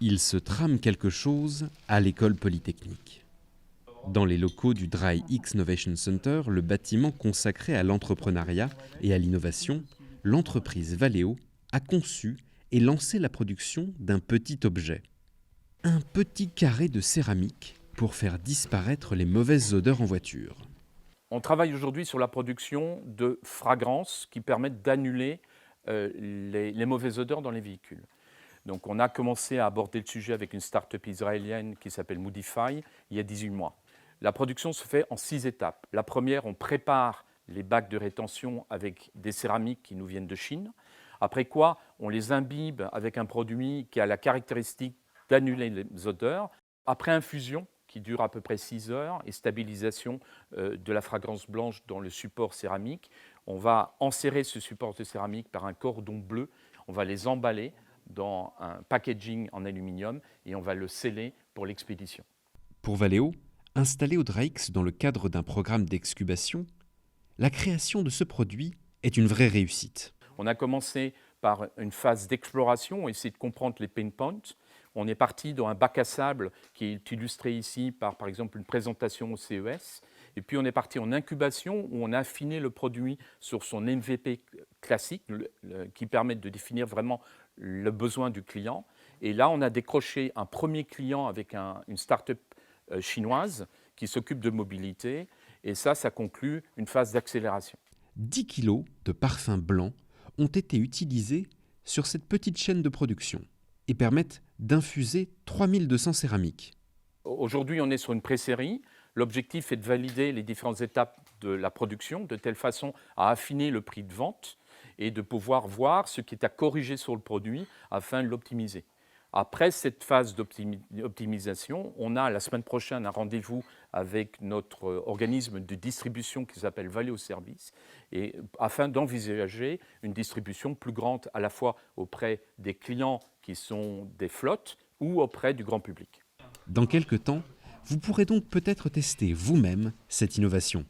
Il se trame quelque chose à l'école polytechnique. Dans les locaux du Dry X Novation Center, le bâtiment consacré à l'entrepreneuriat et à l'innovation, l'entreprise Valeo a conçu et lancé la production d'un petit objet. Un petit carré de céramique pour faire disparaître les mauvaises odeurs en voiture. On travaille aujourd'hui sur la production de fragrances qui permettent d'annuler les mauvaises odeurs dans les véhicules. Donc on a commencé à aborder le sujet avec une start-up israélienne qui s'appelle Moodify il y a 18 mois. La production se fait en 6 étapes. La première, on prépare les bacs de rétention avec des céramiques qui nous viennent de Chine. Après quoi, on les imbibe avec un produit qui a la caractéristique d'annuler les odeurs. Après infusion, qui dure à peu près 6 heures, et stabilisation de la fragrance blanche dans le support céramique, on va enserrer ce support de céramique par un cordon bleu. On va les emballer dans un packaging en aluminium et on va le sceller pour l'expédition. Pour Valeo, installé au Dry-X dans le cadre d'un programme d'excubation, la création de ce produit est une vraie réussite. On a commencé par une phase d'exploration, essayer de comprendre les pain points. On est parti dans un bac à sable qui est illustré ici par exemple, une présentation au CES. Et puis on est parti en incubation où on a affiné le produit sur son MVP classique qui permet de définir vraiment le besoin du client. Et là, on a décroché un premier client avec une start-up chinoise qui s'occupe de mobilité. Et ça conclut une phase d'accélération. 10 kilos de parfum blanc ont été utilisés sur cette petite chaîne de production et permettent d'infuser 3200 céramiques. Aujourd'hui, on est sur une pré-série. L'objectif est de valider les différentes étapes de la production de telle façon à affiner le prix de vente et de pouvoir voir ce qui est à corriger sur le produit afin de l'optimiser. Après cette phase d'optimisation, on a la semaine prochaine un rendez-vous avec notre organisme de distribution qui s'appelle Valeo Service, et afin d'envisager une distribution plus grande à la fois auprès des clients qui sont des flottes ou auprès du grand public. Dans quelques temps, vous pourrez donc peut-être tester vous-même cette innovation.